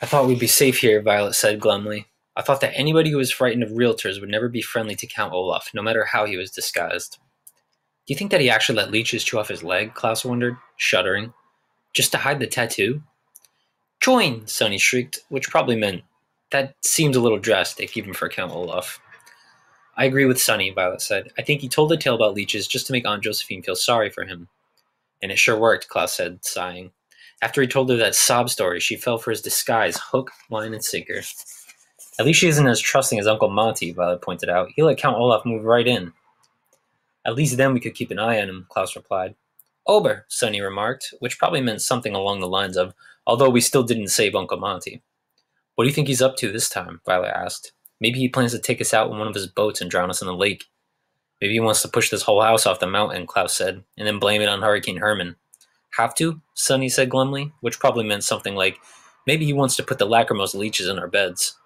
I thought we'd be safe here, Violet said glumly. I thought that anybody who was frightened of realtors would never be friendly to Count Olaf, no matter how he was disguised. Do you think that he actually let leeches chew off his leg? Klaus wondered, shuddering. Just to hide the tattoo? Join! Sonny shrieked, which probably meant that seems a little drastic, even for Count Olaf. I agree with Sonny, Violet said. I think he told the tale about leeches just to make Aunt Josephine feel sorry for him. And it sure worked, Klaus said, sighing. After he told her that sob story, she fell for his disguise, hook, line, and sinker. At least she isn't as trusting as Uncle Monty, Violet pointed out. He let Count Olaf move right in. At least then we could keep an eye on him, Klaus replied. Ober, Sonny remarked, which probably meant something along the lines of, although we still didn't save Uncle Monty. What do you think he's up to this time? Violet asked. Maybe he plans to take us out in one of his boats and drown us in the lake. Maybe he wants to push this whole house off the mountain, Klaus said, and then blame it on Hurricane Herman. Have to? Sonny said glumly, which probably meant something like, maybe he wants to put the lachrymose leeches in our beds.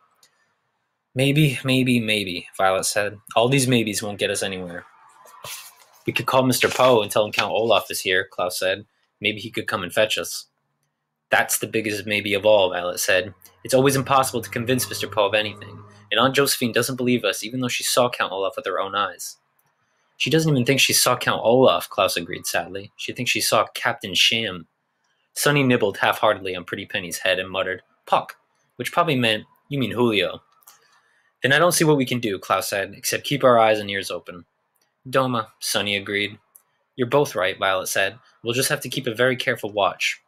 Maybe, Violet said. All these maybes won't get us anywhere. We could call Mr. Poe and tell him Count Olaf is here, Klaus said. Maybe he could come and fetch us. That's the biggest maybe of all, Violet said. It's always impossible to convince Mr. Poe of anything, and Aunt Josephine doesn't believe us even though she saw Count Olaf with her own eyes. She doesn't even think she saw Count Olaf, Klaus agreed sadly. She thinks she saw Captain Sham. Sonny nibbled half-heartedly on Pretty Penny's head and muttered, Puck, which probably meant, you mean Julio. Then I don't see what we can do, Klaus said, except keep our eyes and ears open. Doma, Sonny agreed. You're both right, Violet said. We'll just have to keep a very careful watch.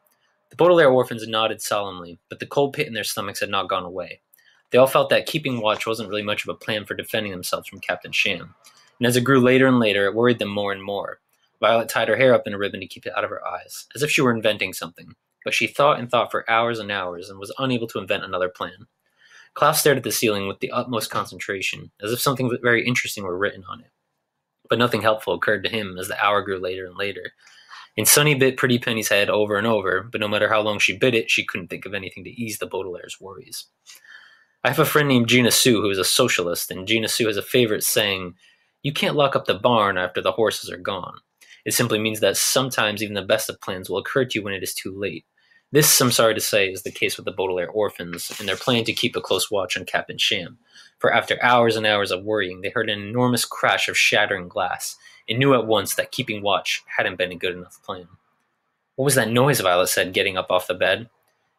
The Baudelaire orphans nodded solemnly, but the cold pit in their stomachs had not gone away. They all felt that keeping watch wasn't really much of a plan for defending themselves from Captain Sham, and as it grew later and later, it worried them more and more. Violet tied her hair up in a ribbon to keep it out of her eyes, as if she were inventing something, but she thought and thought for hours and hours and was unable to invent another plan. Klaus stared at the ceiling with the utmost concentration, as if something very interesting were written on it. But nothing helpful occurred to him as the hour grew later and later. And Sonny bit Pretty Penny's head over and over, but no matter how long she bit it, she couldn't think of anything to ease the Baudelaire's worries. I have a friend named Gina Sue who is a socialist, and Gina Sue has a favorite saying, you can't lock up the barn after the horses are gone. It simply means that sometimes even the best of plans will occur to you when it is too late. This, I'm sorry to say, is the case with the Baudelaire orphans, and they're planning to keep a close watch on Captain Sham. For after hours and hours of worrying, they heard an enormous crash of shattering glass, and knew at once that keeping watch hadn't been a good enough plan. What was that noise? Violet said, getting up off the bed.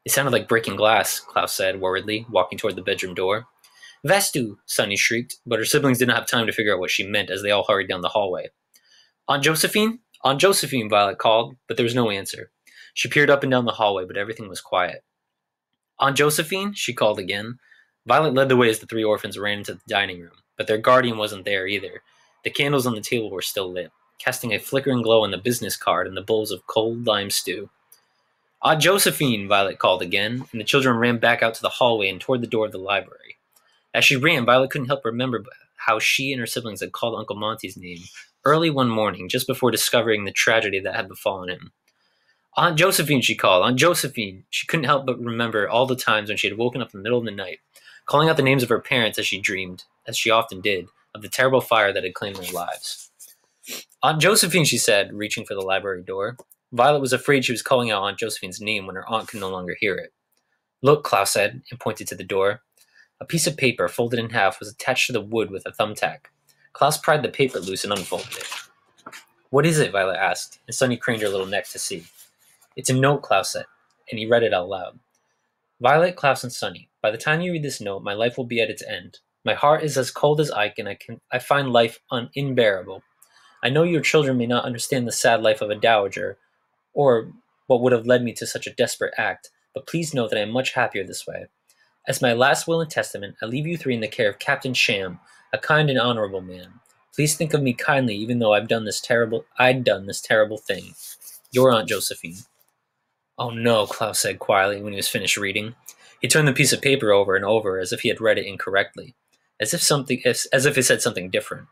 It sounded like breaking glass, Klaus said, worriedly, walking toward the bedroom door. Vastu, Sonny shrieked, but her siblings didn't have time to figure out what she meant as they all hurried down the hallway. Aunt Josephine? Aunt Josephine, Violet called, but there was no answer. She peered up and down the hallway, but everything was quiet. Aunt Josephine? She called again. Violet led the way as the three orphans ran into the dining room, but their guardian wasn't there either. The candles on the table were still lit, casting a flickering glow on the business card and the bowls of cold lime stew. Aunt Josephine, Violet called again, and the children ran back out to the hallway and toward the door of the library. As she ran, Violet couldn't help remember how she and her siblings had called Uncle Monty's name early one morning, just before discovering the tragedy that had befallen him. Aunt Josephine, she called. Aunt Josephine. She couldn't help but remember all the times when she had woken up in the middle of the night, calling out the names of her parents as she dreamed, as she often did, of the terrible fire that had claimed their lives. Aunt Josephine, she said, reaching for the library door. Violet was afraid she was calling out Aunt Josephine's name when her aunt could no longer hear it. Look, Klaus said, and pointed to the door. A piece of paper, folded in half, was attached to the wood with a thumbtack. Klaus pried the paper loose and unfolded it. What is it? Violet asked, and Sonny craned her little neck to see. It's a note, Klaus said, and he read it out loud. Violet, Klaus, and Sonny, by the time you read this note, my life will be at its end. My heart is as cold as ice, and I find life unbearable. I know your children may not understand the sad life of a dowager, or what would have led me to such a desperate act, but please know that I am much happier this way. As my last will and testament, I leave you three in the care of Captain Sham, a kind and honorable man. Please think of me kindly, even though I'd done this terrible thing. Your Aunt Josephine. Oh no, Klaus said quietly when he was finished reading. He turned the piece of paper over and over as if he had read it incorrectly, as if it said something different.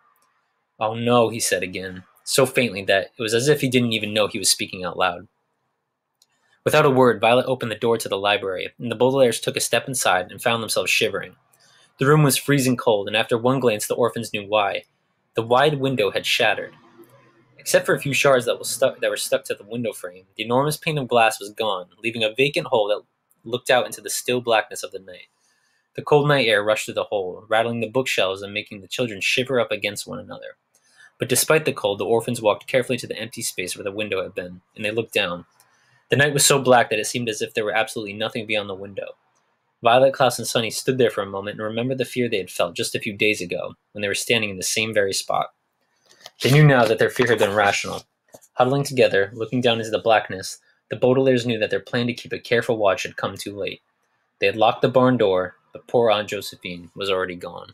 Oh no, he said again, so faintly that it was as if he didn't even know he was speaking out loud. Without a word, Violet opened the door to the library, and the Baudelaires took a step inside and found themselves shivering. The room was freezing cold, and after one glance the orphans knew why. The wide window had shattered. Except for a few shards that were stuck to the window frame, the enormous pane of glass was gone, leaving a vacant hole that looked out into the still blackness of the night. The cold night air rushed through the hole, rattling the bookshelves and making the children shiver up against one another. But despite the cold, the orphans walked carefully to the empty space where the window had been, and they looked down. The night was so black that it seemed as if there were absolutely nothing beyond the window. Violet, Klaus, and Sunny stood there for a moment and remembered the fear they had felt just a few days ago, when they were standing in the same very spot. They knew now that their fear had been rational. Huddling together, looking down into the blackness, the Baudelaires knew that their plan to keep a careful watch had come too late. They had locked the barn door, but poor Aunt Josephine was already gone.